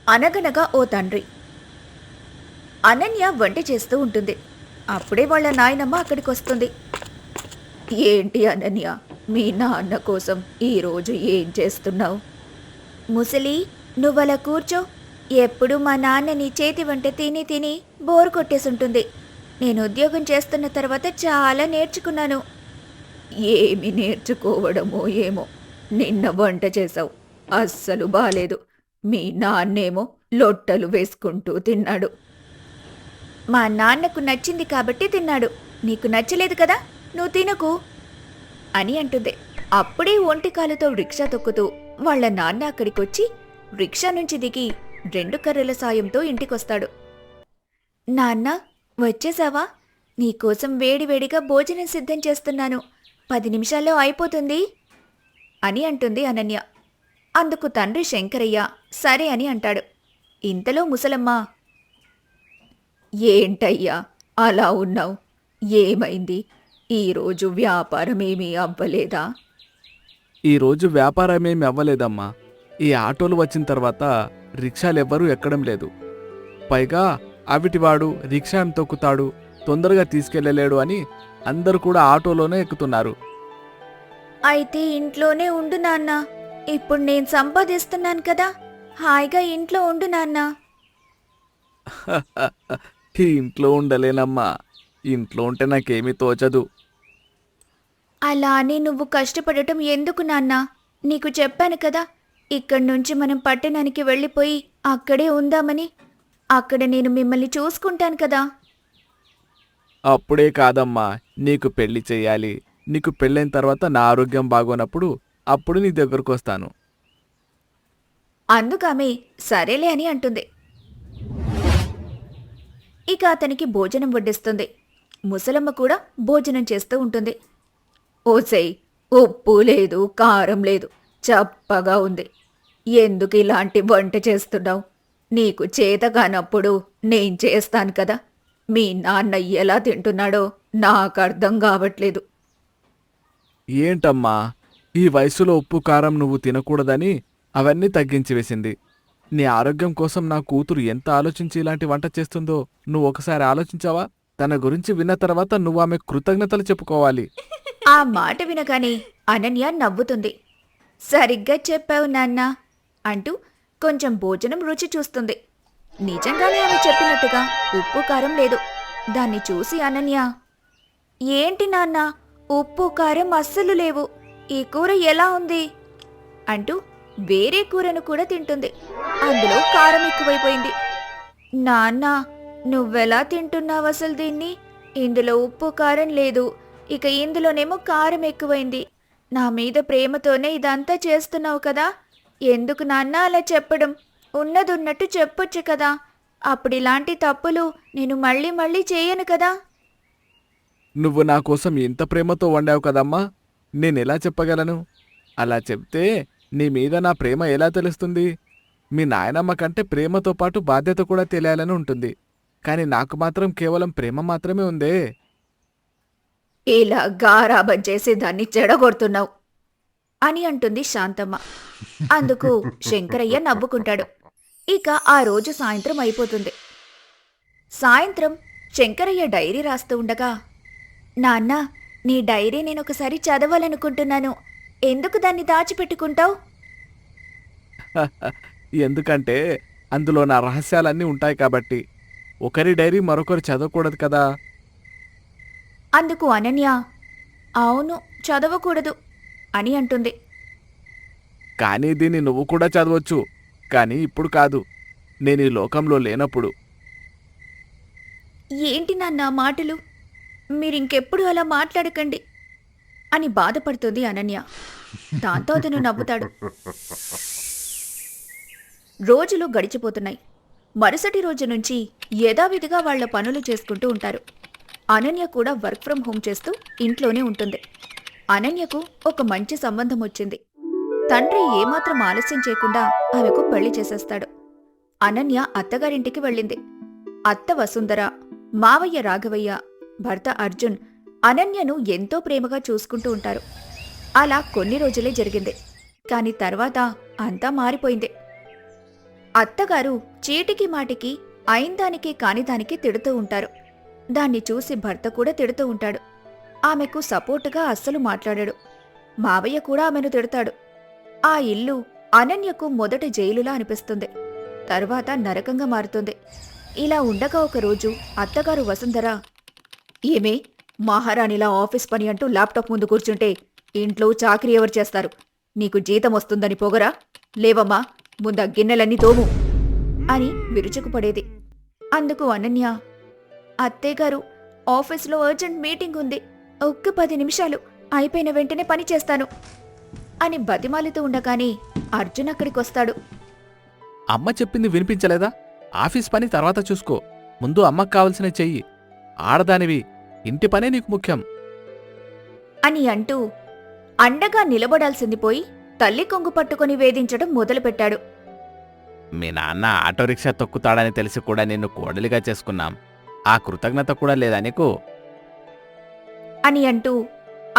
అనగనగా ఓ తండ్రి. అనన్య వంట చేస్తూ ఉంటుంది. అప్పుడే వాళ్ళ నాయనమ్మ అక్కడికొస్తుంది. ఏంటి అనన్య, మీ నాన్న కోసం ఈరోజు ఏం చేస్తున్నావు? ముసలి, నువ్వలా కూర్చో. ఎప్పుడు మా నాన్న నీ చేతి వంట తిని తిని బోరు కొట్టేసుంటుంది. నేను ఉద్యోగం చేస్తున్న తర్వాత చాలా నేర్చుకున్నాను. ఏమి నేర్చుకోవడమో ఏమో, నిన్న వంట చేసావు, అస్సలు బాలేదు. మీ నాన్నేమో లొట్టలు వేసుకుంటూ తిన్నాడు. మా నాన్నకు నచ్చింది కాబట్టి తిన్నాడు. నీకు నచ్చలేదు కదా, నువ్వు తినకు అని అంటుంది. అప్పుడే ఒంటికాలుతో రిక్షా తొక్కుతూ వాళ్ళ నాన్న అక్కడికొచ్చి రిక్షా నుంచి దిగి 2 కర్రల సాయంతో ఇంటికొస్తాడు. నాన్న, వచ్చేసావా? నీకోసం వేడివేడిగా భోజనం సిద్ధం చేస్తున్నాను. 10 నిమిషాల్లో అయిపోతుంది అని అంటుంది అనన్య. అందుకు తండ్రి శంకరయ్య సరే అని అంటాడు. ఇంతలో ముసలమ్మ, ఏంటయ్యా అలా ఉన్నావు? ఏమైంది? ఈరోజు వ్యాపారమేమీ అవ్వలేదా? ఈరోజు వ్యాపారమేమి అవ్వలేదమ్మా. ఈ ఆటోలు వచ్చిన తర్వాత రిక్షాలెవ్వరూ ఎక్కడం లేదు. పైగా అవిటివాడు రిక్షాను తొక్కుతాడు, తొందరగా తీసుకెళ్లలేడు అని అందరూ కూడా ఆటోలోనే ఎక్కుతున్నారు. అయితే ఇంట్లోనే ఉండు నాన్న. ఇప్పుడు నేను సంపాదిస్తున్నాను కదా, హాయిగా ఇంట్లో ఉండు నాన్న. ఈ ఇంట్లో ఉండలేనమ్మా. ఇంట్లో ఉంటే నాకేమీ తోచదు. అలా అని నువ్వు కష్టపడటం ఎందుకు నాన్న? నీకు చెప్పాను కదా, ఇక్కడి నుంచి మనం పట్టణానికి వెళ్ళిపోయి అక్కడే ఉందామని. అక్కడ నేను మిమ్మల్ని చూసుకుంటాను కదా. అప్పుడే కాదమ్మా, నీకు పెళ్లి చెయ్యాలి. నీకు పెళ్ళైన తర్వాత నా ఆరోగ్యం బాగోనప్పుడు అప్పుడు నీ దగ్గరకు వస్తాను. అందుకామె సరేలే అని అంటుంది. ఇక అతనికి భోజనం వడ్డిస్తుంది. ముసలమ్మ కూడా భోజనం చేస్తూ ఉంటుంది. ఓసేయ్, ఉప్పు లేదు, కారం లేదు, చప్పగా ఉంది. ఎందుకు ఇలాంటి వంట చేస్తున్నావు? నీకు చేత కానప్పుడు నేను చేస్తాను కదా. మీ నాన్న ఎలా తింటున్నాడో నాకు అర్థం కావట్లేదు. ఏంటమ్మా, ఈ వయసులో ఉప్పు కారం నువ్వు తినకూడదని అవన్నీ తగ్గించి వేసింది. నీ ఆరోగ్యం కోసం నా కూతురు ఎంత ఆలోచించి ఇలాంటి వంట చేస్తుందో నువ్వు ఒకసారి ఆలోచించావా? తన గురించి విన్న తర్వాత నువ్వు ఆమె కృతజ్ఞతలు చెప్పుకోవాలి. ఆ మాట వినగానే అనన్య నవ్వుతుంది. సరిగ్గా చెప్పావు నాన్న అంటూ కొంచెం భోజనం రుచి చూస్తుంది. నిజంగానే ఆమె చెప్పినట్టుగా ఉప్పు కారం లేదు. దాన్ని చూసి అనన్య, ఏంటి నాన్న, ఉప్పు కారం అస్సలు లేవు, ఈ కూర ఎలా ఉంది అంటూ వేరే కూరను కూడా తింటుంది. అందులో కారం ఎక్కువైపోయింది. నాన్న, నువ్వెలా తింటున్నావు అసలు దీన్ని? ఇందులో ఉప్పు కారం లేదు, ఇక ఇందులోనేమో కారం ఎక్కువైంది. నా మీద ప్రేమతోనే ఇదంతా చేస్తున్నావు కదా. ఎందుకు నాన్న అలా చెప్పడం? ఉన్నదున్నట్టు చెప్పొచ్చు కదా. అప్పుడు ఇలాంటి తప్పులు నేను మళ్ళీ మళ్ళీ చేయను కదా. నువ్వు నా కోసం ఎంత ప్రేమతో వండావు కదమ్మా, నేనెలా చెప్పగలను? అలా చెప్తే నీ మీద నా ప్రేమ ఎలా తెలుస్తుంది? మీ నాయనమ్మ కంటే ప్రేమతో పాటు బాధ్యత కూడా తెలియాలని ఉంటుంది. కానీ నాకు మాత్రం కేవలం ప్రేమ మాత్రమే ఉందే. ఇలా గారాబం చేసి దాన్ని చెడగొడుతున్నావు అని అంటుంది శాంతమ్మ. అందుకు శంకరయ్య నవ్వుకుంటాడు. ఇక ఆ రోజు సాయంత్రం అయిపోతుంది. సాయంత్రం శంకరయ్య డైరీ రాస్తూ ఉండగా, నాన్న, నీ డైరీ నేనొకసారి చదవాలనుకుంటున్నాను. ఎందుకు దాన్ని దాచిపెట్టుకుంటావు? ఎందుకంటే అందులో నా రహస్యాలన్నీ ఉంటాయి కాబట్టి. ఒకరి డైరీ మరొకరు చదవకూడదు కదా. అందుకు అనన్య, అవును, చదవకూడదు అని అంటుంది. కానీ దీన్ని నువ్వు కూడా చదవచ్చు, కానీ ఇప్పుడు కాదు, నేను ఈ లోకంలో లేనప్పుడు. ఏంటి నాన్న మాటలు? మీరింకెప్పుడు అలా మాట్లాడకండి అని బాధపడుతుంది అనన్య. దాంతో అతను నవ్వుతాడు. రోజులు గడిచిపోతున్నాయి. మరుసటి రోజు నుంచి యథావిధిగా వాళ్ల పనులు చేసుకుంటూ ఉంటారు. అనన్య కూడా వర్క్ ఫ్రం హోం చేస్తూ ఇంట్లోనే ఉంటుంది. అనన్యకు ఒక మంచి సంబంధం వచ్చింది. తండ్రి ఏమాత్రం ఆలస్యం చేయకుండా ఆమెకు పెళ్లి చేసేస్తాడు. అనన్య అత్తగారింటికి వెళ్ళింది. అత్త వసుంధర, మావయ్య రాఘవయ్య, భర్త అర్జున్ అనన్యను ఎంతో ప్రేమగా చూసుకుంటూ ఉంటారు. అలా కొన్ని రోజులే జరిగింది. కాని తర్వాత అంతా మారిపోయింది. అత్తగారు చీటికి మాటికి అయిందానికి కానిదానికి తిడుతూ ఉంటారు. దాన్ని చూసి భర్త కూడా తిడుతూ ఉంటాడు. ఆమెకు సపోర్టుగా అస్సలు మాట్లాడాడు. మావయ్య కూడా ఆమెను తిడతాడు. ఆ ఇల్లు అనన్యకు మొదట జైలులా అనిపిస్తుంది. తర్వాత నరకంగా మారుతుంది. ఇలా ఉండగా ఒకరోజు అత్తగారు వసుంధర, ఏమే మహారాణిలా ఆఫీస్ పని అంటూ ల్యాప్టాప్ ముందు కూర్చుంటే ఇంట్లో చాకరీ ఎవరు చేస్తారు? నీకు జీతం వస్తుందని పొగరా? లేవమ్మా, ముందా గిన్నెలన్నీ తోము అని విరుచుకుపడేది. అందుకు అనన్య, అత్తయ్యగారు, ఆఫీసులో అర్జెంట్ మీటింగ్ ఉంది, ఒక్క 10 నిమిషాలు అయిపోయిన వెంటనే పని చేస్తాను అని బతిమాలుతూ ఉండగానే అర్జున్ అక్కడికొస్తాడు. అమ్మ చెప్పింది వినిపించలేదా? ఆఫీస్ పని తర్వాత చూసుకో, ముందు అమ్మకు కావలసిన చెయ్యి. ఆడదానివి, ఇంటి పనే నీకు ముఖ్యం అని అంటూ అండగా నిలబడాల్సింది పోయి తల్లి కొంగు పట్టుకుని వేధించడం మొదలుపెట్టాడు. మీ నాన్న ఆటో రిక్షా తొక్కుతాడని తెలిసి కూడా నిన్ను కోడలిగా చేసుకున్నాం. ఆ కృతజ్ఞత కూడా లేదా నీకు? అని అంటూ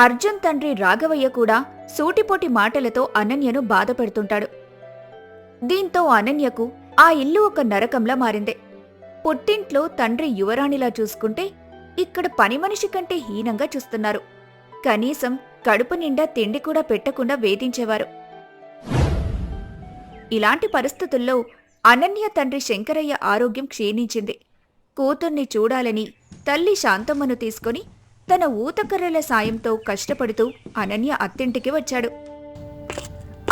అర్జున్ తండ్రి రాఘవయ్య కూడా సూటిపోటి మాటలతో అనన్యను బాధ పెడుతుంటాడు. దీంతో అనన్యకు ఆ ఇల్లు ఒక నరకంలా మారింది. పుట్టింట్లో తండ్రి యువరాణిలా చూసుకుంటే ఇక్కడ పని మనిషి కంటే హీనంగా చూస్తున్నారు. కనీసం కడుపు నిండా తిండి కూడా పెట్టకుండా వేధించేవారు. ఇలాంటి పరిస్థితుల్లో అనన్య తండ్రి శంకరయ్య ఆరోగ్యం క్షీణించింది. కూతుర్ని చూడాలని తల్లి శాంతమ్మను తీసుకుని తన ఊతకర్రల సాయంతో కష్టపడుతూ అనన్య అత్తింటికి వచ్చాడు.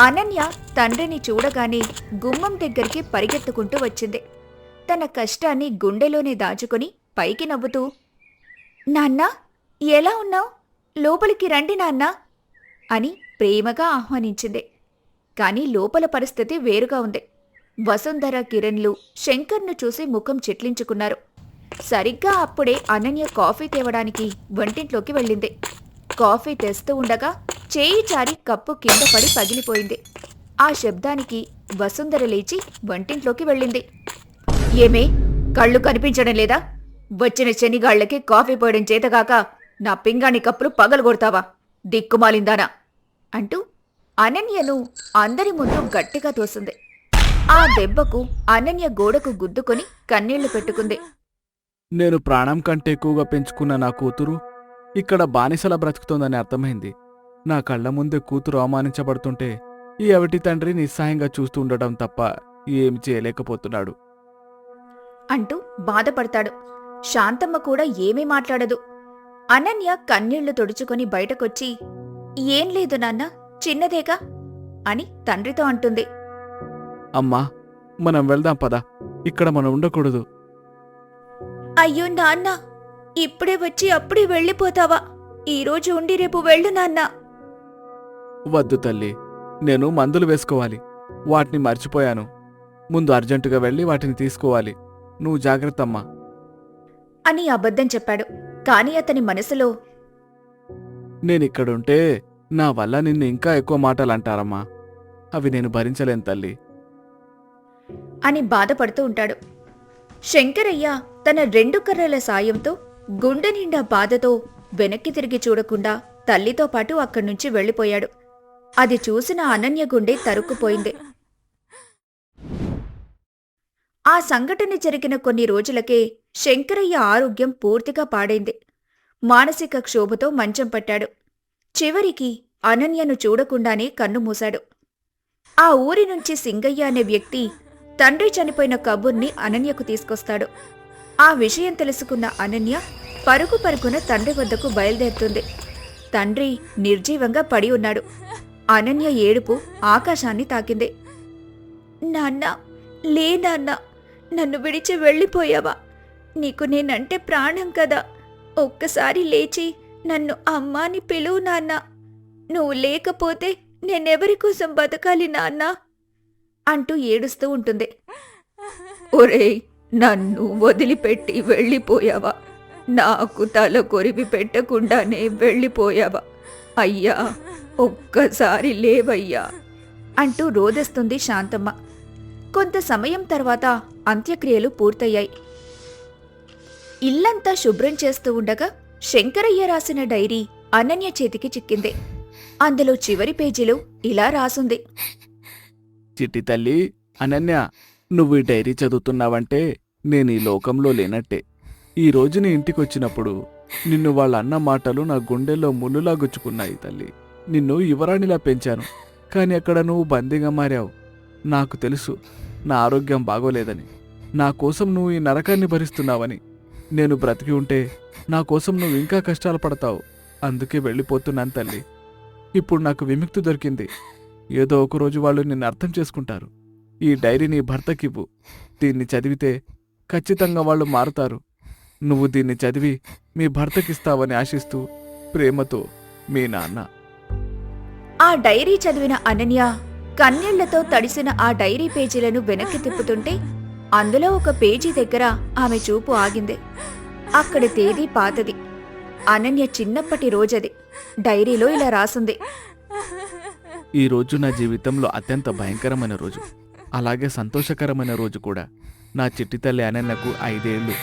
అనన్య తండ్రిని చూడగానే గుమ్మం దగ్గరికి పరిగెత్తుకుంటూ వచ్చింది. తన కష్టాన్ని గుండెలోనే దాచుకుని పైకి నవ్వుతూ, నాన్నా, ఎలా ఉన్నావ్? లోపలికి రండి నాన్నా అని ప్రేమగా ఆహ్వానించింది. కాని లోపల పరిస్థితి వేరుగా ఉంది. వసుంధర, కిరణ్లు శంకర్ను చూసి ముఖం చిట్లించుకున్నారు. సరిగ్గా అప్పుడే అనన్య కాఫీ తేవడానికి వంటింట్లోకి వెళ్ళింది. కాఫీ తెస్తూ ఉండగా చేయి చారి కప్పు కింద పడి పగిలిపోయింది. ఆ శబ్దానికి వసుంధర లేచి వంటింట్లోకి వెళ్ళింది. ఏమే, కళ్ళు కనిపించడం లేదా? వచ్చిన శనిగాళ్లకి కాఫీ పోయడం చేతగాక నా పింగాణి కప్పులు పగలగొడతావా, దిక్కుమాలిందానా అంటూ అనన్యను అందరి ముందు గట్టిగా తోసింది. ఆ దెబ్బకు అనన్య గోడకు గుద్దుకొని కన్నీళ్లు పెట్టుకుంది. నేను ప్రాణం కంటే ఎక్కువగా పెంచుకున్న నా కూతురు ఇక్కడ బానిసలా బ్రతుకుతోందని అర్థమైంది. నా కళ్ల ముందే కూతురు అవమానించబడుతుంటే ఈ అవిటి తండ్రి నిస్సహాయంగా చూస్తూ ఉండటం తప్ప ఏమి చేయలేకపోతున్నాడు అంటూ బాధపడతాడు. శాంతమ్మ కూడా ఏమీ మాట్లాడదు. అనన్య కన్నీళ్లు తుడుచుకొని బయటకొచ్చి, ఏం లేదు నాన్న, చిన్నదేగా అని తండ్రితో అంటుంది. అమ్మా, మనం వెళ్దాం పద, ఇక్కడ మనం ఉండకూడదు. అయ్యో నాన్న, ఇప్పుడే వచ్చి అప్పుడే వెళ్ళిపోతావా? ఈరోజు ఉండి రేపు వెళ్ళు నాన్న. వద్దు తల్లి, నేను మందులు వేసుకోవాలి, వాటిని మర్చిపోయాను. ముందు అర్జెంటుగా వెళ్ళి వాటిని తీసుకోవాలి. నువ్వు జాగ్రత్తమ్మా అని అబద్ధం చెప్పాడు. కాని అతని మనసులో, నేనిక్కడుంటే నా వల్ల నిన్ను ఇంకా ఎక్కువ మాటలు అంటారమ్మా, అవి నేను భరించలేను తల్లి అని బాధపడుతూ ఉంటాడు. శంకరయ్య తన 2 కర్రల సాయంతో గుండె నిండా బాధతో వెనక్కి తిరిగి చూడకుండా తల్లితో పాటు అక్కడ్నుంచి వెళ్ళిపోయాడు. అది చూసిన అనన్య గుండె తరుక్కుపోయింది. ఆ సంఘటన జరిగిన కొన్ని రోజులకే శంకరయ్య ఆరోగ్యం పూర్తిగా పాడైంది. మానసిక క్షోభతో మంచం పట్టాడు. చివరికి అనన్యను చూడకుండానే కన్నుమూశాడు. ఆ ఊరి నుంచి సింగయ్య అనే వ్యక్తి తండ్రి చనిపోయిన కబుర్ని అనన్యకు తీసుకొస్తాడు. ఆ విషయం తెలుసుకున్న అనన్య పరుగు పరుగున తండ్రి వద్దకు బయలుదేరుతుంది. తండ్రి నిర్జీవంగా పడి ఉన్నాడు. అనన్య ఏడుపు ఆకాశాన్ని తాకింది. నాన్నా, లే నాన్నా, నన్ను విడిచి వెళ్ళిపోయావా? నీకు నేనంటే ప్రాణం కదా, ఒక్కసారి లేచి నన్ను అమ్మాని పిలువు నాన్నా. నువ్వు లేకపోతే నేనెవరి కోసం బతకాలి నాన్నా అంటూ ఏడుస్తూ ఉంటుంది. ఒరేయ్, నన్ను వదిలిపెట్టి వెళ్ళిపోయావా? నాకు తల కొరివి పెట్టకుండానే వెళ్ళిపోయావా? అయ్యా, ఒక్కసారి లేవయ్యా అంటూ రోదస్తుంది శాంతమ్మ. కొంత సమయం తర్వాత అంత్యక్రియలు పూర్తయ్యాయి. ఇల్లంతా శుభ్రం చేస్తూ ఉండగా శంకరయ్య రాసిన డైరీ అనన్య చేతికి చిక్కింది. అందులో చివరి పేజీలో ఇలా రాసుంది. చిట్టి తల్లి అనన్య, నువ్వు ఈ డైరీ చదువుతున్నావంటే నేను ఈ లోకంలో లేనట్టే. ఈ రోజు నీ ఇంటికొచ్చినప్పుడు నిన్ను వాళ్ళ అన్న మాటలు నా గుండెల్లో ముళ్ళులా గుచ్చుకున్నాయి తల్లి. నిన్ను యువరాణిలా పెంచాను, కానీ అక్కడ నువ్వు బందీగా మారావు. నాకు తెలుసు నా ఆరోగ్యం బాగోలేదని, నా కోసం నువ్వు ఈ నరకాన్ని భరిస్తున్నావని. నేను బ్రతికి ఉంటే నా కోసం నువ్వు ఇంకా కష్టాలు పడతావు. అందుకే వెళ్ళిపోతున్నాను తల్లి. ఇప్పుడు నాకు విముక్తి దొరికింది. ఏదో ఒకరోజు వాళ్ళు నిన్ను అర్థం చేసుకుంటారు. ఈ డైరీ నీ భర్తకివ్వు. దీన్ని చదివితే ఖచ్చితంగా వాళ్ళు మారుతారు. నువ్వు దీన్ని చదివి మీ భర్తకిస్తావని ఆశిస్తూ ప్రేమతో మీ నాన్న. ఆ డైరీ చదివిన అనన్య కన్నీళ్లతో తడిసిన ఆ డైరీ పేజీలను వెనక్కి తిప్పుతుంటే అందులో ఒక పేజీ దగ్గర ఆమె చూపు ఆగింది. అక్కడి తేదీ పాతది. అనన్య చిన్నప్పటి రోజది. డైరీలో ఇలా రాసుంది: ఈ రోజు నా జీవితంలో అత్యంత భయంకరమైన రోజు, అలాగే సంతోషకరమైన రోజు కూడా. నా చిట్టి తల్లి అనన్యకు 5 ఏళ్ళు.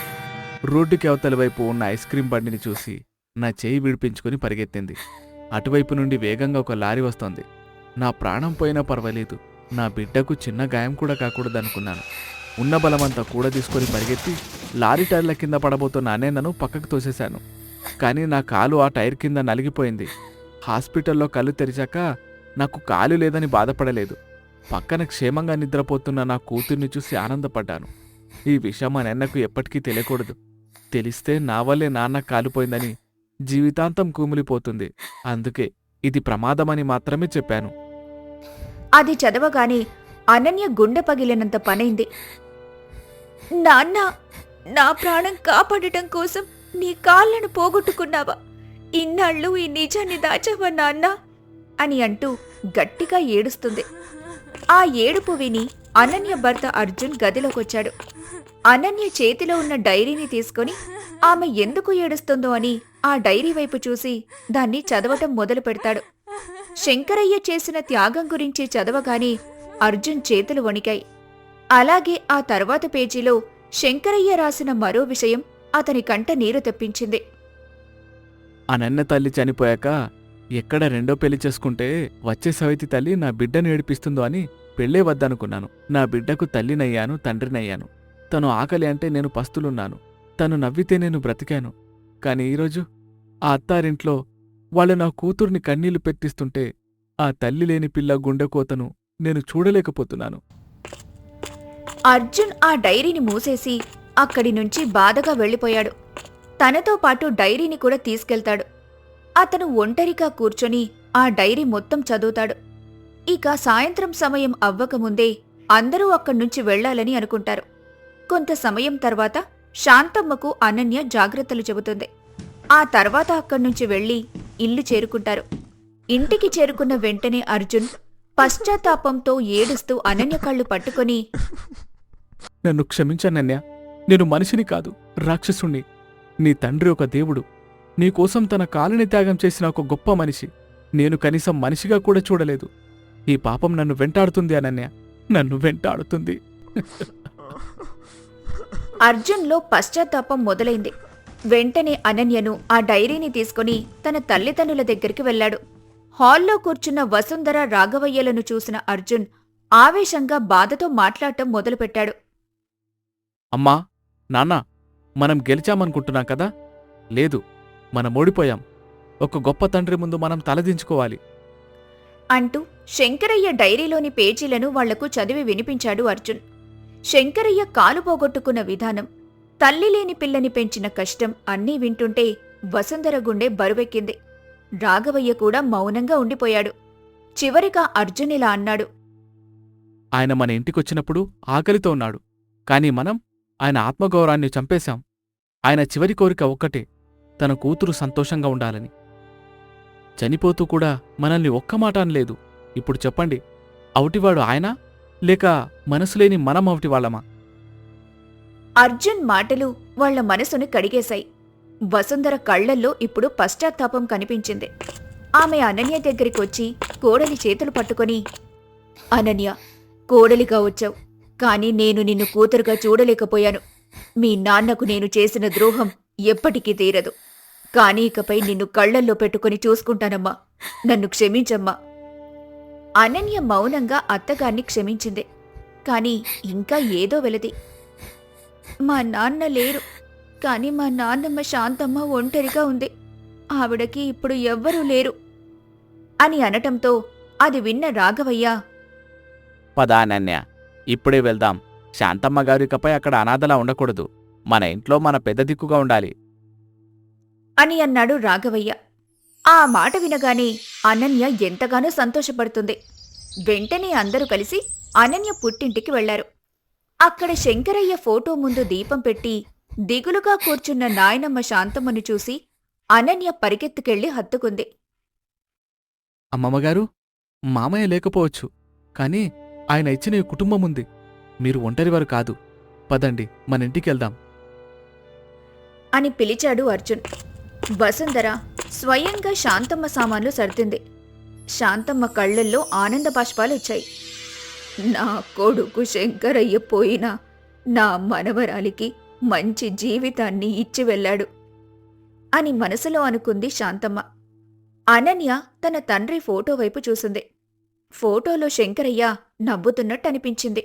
రోడ్డుకి అవతలి వైపు ఉన్న ఐస్ క్రీం బండిని చూసి నా చేయి విడిపించుకుని పరిగెత్తింది. అటువైపు నుండి వేగంగా ఒక లారీ వస్తోంది. నా ప్రాణం పోయినా పర్వాలేదు, నా బిడ్డకు చిన్న గాయం కూడా కాకూడదనుకున్నాను. ఉన్న బలమంతా కూడా తీసుకొని పరిగెత్తి లారీ టైర్ల కింద పడబోతున్న అనన్యను పక్కకు తోసేశాను. కానీ నా కాలు ఆ టైర్ కింద నలిగిపోయింది. హాస్పిటల్లో కళ్ళు తెరిచాక నాకు కాలు లేదని బాధపడలేదు. పక్కన క్షేమంగా నిద్రపోతున్న నా కూతుర్ని చూసి ఆనందపడ్డాను. ఈ విషయం మా నాన్నకు ఎప్పటికీ తెలియకూడదు. తెలిస్తే నా వల్లే నాన్న కాలిపోయిందని జీవితాంతం కుమిలిపోతుంది. అందుకే ఇది ప్రమాదమని మాత్రమే చెప్పాను. అది చదవగానే అనన్య గుండె పగిలినంత పనైంది. నాన్న, నా ప్రాణం కాపాడటం కోసం నీ కాళ్లను పోగొట్టుకున్నావా? ఇన్నాళ్ళు ఈ నిజాన్ని దాచావా నాన్న అని అంటూ గట్టిగా ఏడుస్తుంది. ఆ ఏడుపు విని అనన్య భర్త అర్జున్ గదిలోకొచ్చాడు. అనన్య చేతిలో ఉన్న డైరీని తీసుకొని ఆమె ఎందుకు ఏడుస్తుందో అని ఆ డైరీ వైపు చూసి దాన్ని చదవటం మొదలు పెడతాడు. శంకరయ్య చేసిన త్యాగం గురించి చదవగానే అర్జున్ చేతులు వణికాయి. అలాగే ఆ తర్వాత పేజీలో శంకరయ్య రాసిన మరో విషయం అతని కంట నీరు తెప్పించింది. అనన్య తల్లి చనిపోయాక ఎక్కడ రెండో పెళ్లి చేసుకుంటే వచ్చే సవితి తల్లి నా బిడ్డను ఏడిపిస్తుందో అని పెళ్లే వద్దనుకున్నాను. నా బిడ్డకు తల్లినయ్యాను, తండ్రినయ్యాను. తను ఆకలి అంటే నేను పస్తులున్నాను. తను నవ్వితే నేను బ్రతికాను. కాని ఈరోజు ఆ అత్తారింట్లో వాళ్ళు నా కూతుర్ని కన్నీళ్లు పెట్టిస్తుంటే ఆ తల్లి లేని పిల్ల గుండెకోతను నేను చూడలేకపోతున్నాను. అర్జున్ ఆ డైరీని మూసేసి అక్కడి నుంచి బాధగా వెళ్ళిపోయాడు. తనతో పాటు డైరీని కూడా తీసుకెళ్తాడు. అతను ఒంటరిగా కూర్చొని ఆ డైరీ మొత్తం చదువుతాడు. ఇక సాయంత్రం సమయం అవ్వకముందే అందరూ అక్కడ్నుంచి వెళ్లాలని అనుకుంటారు. కొంత సమయం తర్వాత శాంతమ్మకు అనన్య జాగ్రత్తలు చెబుతుంది. ఆ తర్వాత అక్కడ్నుంచి వెళ్లి ఇల్లు చేరుకుంటారు. ఇంటికి చేరుకున్న వెంటనే అర్జున్ పశ్చాత్తాపంతో ఏడుస్తూ అనన్య కళ్ళు పట్టుకొని, నన్ను క్షమించనన్యా, నేను మనిషిని కాదు, రాక్షసుణ్ణి. నీ తండ్రి ఒక దేవుడు. నీకోసం తన కాలిని త్యాగం చేసిన ఒక గొప్ప మనిషి. నేను కనీసం మనిషిగా కూడా చూడలేదు. ఈ పాపం నన్ను వెంటాడుతుంది అనన్య, నన్ను వెంటాడుతుంది. అర్జున్లో పశ్చాత్తాపం మొదలైంది. వెంటనే అనన్యను ఆ డైరీని తీసుకుని తన తల్లిదండ్రుల దగ్గరికి వెళ్లాడు. హాల్లో కూర్చున్న వసుంధర, రాఘవయ్యలను చూసిన అర్జున్ ఆవేశంగా బాధతో మాట్లాడటం మొదలుపెట్టాడు. అమ్మా, నాన్నా, మనం గెలిచామనుకుంటున్నాం కదా? లేదు, మనం ఓడిపోయాం. ఒక గొప్ప తండ్రి ముందు మనం తలదించుకోవాలి అంటూ శంకరయ్య డైరీలోని పేజీలను వాళ్లకు చదివి వినిపించాడు అర్జున్. శంకరయ్య కాలు పోగొట్టుకున్న విధానం, తల్లి లేని పిల్లని పెంచిన కష్టం అన్నీ వింటుంటే వసుంధర గుండె బరువెక్కింది. రాఘవయ్య కూడా మౌనంగా ఉండిపోయాడు. చివరిగా అర్జున్ ఇలా అన్నాడు: ఆయన మన ఇంటికొచ్చినప్పుడు ఆకలితో ఉన్నాడు. కాని మనం ఆయన ఆత్మగౌరవాన్ని చంపేశాం. ఆయన చివరి కోరిక ఒక్కటే, తన కూతురు సంతోషంగా ఉండాలని. చనిపోతూ కూడా మనల్ని ఒక్క మాట అనలేదు. ఇప్పుడు చెప్పండి, అవుటివాడు ఆయన, లేక మనసులేని మనం అవుటివాళ్లమా? అర్జున్ మాటలు వాళ్ల మనసును కడిగేశాయి. వసుంధర కళ్లల్లో ఇప్పుడు పశ్చాత్తాపం కనిపించింది. ఆమె అనన్య దగ్గరికొచ్చి కోడలి చేతులు పట్టుకొని, అనన్య, కోడలిగా వచ్చావు, కాని నేను నిన్ను కూతురుగా చూడలేకపోయాను. మీ నాన్నకు నేను చేసిన ద్రోహం ఎప్పటికీ తీరదు. కాని ఇకపై నిన్ను కళ్లల్లో పెట్టుకుని చూసుకుంటానమ్మా, నన్ను క్షమించమ్మా. అనన్య మౌనంగా అత్తగారిని క్షమించింది. కానీ ఇంకా ఏదో వెలది. మా నాన్న లేరు, కానీ మా నాన్నమ్మ శాంతమ్మ ఒంటరిగా ఉంది. ఆవిడకి ఇప్పుడు ఎవ్వరూ లేరు అని అనటంతో అది విన్న రాఘవయ్య, పదా అనన్య, ఇప్పుడే వెళ్దాం. శాంతమ్మ గారికపై అక్కడ అనాథలా ఉండకూడదు. మన ఇంట్లో మన పెద్ద దిక్కుగా ఉండాలి అని అన్నాడు రాఘవయ్య. ఆ మాట వినగానే అనన్య ఎంతగానో సంతోషపడుతుంది. వెంటనే అందరూ కలిసి అనన్య పుట్టింటికి వెళ్లారు. అక్కడ శంకరయ్య ఫోటో ముందు దీపం పెట్టి దిగులుగా కూర్చున్న నాయనమ్మ శాంతమ్మను చూసి అనన్య పరిగెత్తుకెళ్లి హత్తుకుంది. అమ్మమ్మగారు, మామయ్య లేకపోవచ్చు, కానీ ఆయన ఇచ్చిన ఈ కుటుంబం ఉంది. మీరు ఒంటరివారు కాదు. పదండి, మన ఇంటికెళ్దాం అని పిలిచాడు అర్జున్. వసుంధర స్వయంగా శాంతమ్మ సామాన్లు సర్దింది. శాంతమ్మ కళ్ళల్లో ఆనంద బాష్పాలు వచ్చాయి. నా కొడుకు శంకరయ్య పోయినా నా మనవరాలికి మంచి జీవితాన్ని ఇచ్చి వెళ్ళాడు అని మనసులో అనుకుంది శాంతమ్మ. అనన్య తన తండ్రి ఫోటో వైపు చూసింది. ఫోటోలో శంకరయ్య నవ్వుతున్నట్టు అనిపించింది.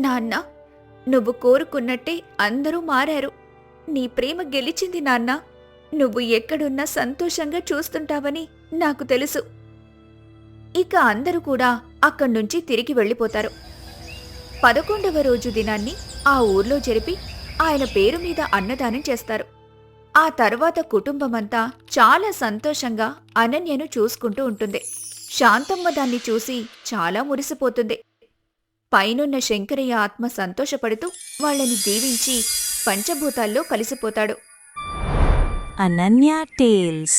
నాన్న, నువ్వు కోరుకున్నట్టే అందరూ మారారు. నీ ప్రేమ గెలిచింది నాన్నా. నువ్వు ఎక్కడున్నా సంతోషంగా చూస్తుంటావని నాకు తెలుసు. ఇక అందరూ కూడా అక్కడ్నుంచి తిరిగి వెళ్ళిపోతారు. 11వ రోజు దినాన్ని ఆ ఊర్లో జరిపి ఆయన పేరు మీద అన్నదానం చేస్తారు. ఆ తర్వాత కుటుంబమంతా చాలా సంతోషంగా అనన్యను చూసుకుంటూ ఉంటుంది. శాంతమ్మ దాన్ని చూసి చాలా మురిసిపోతుంది. పైనున్న శంకరయ్య ఆత్మ సంతోషపడుతూ వాళ్ళని దీవించి పంచభూతాల్లో కలిసిపోతాడు. Ananya Tales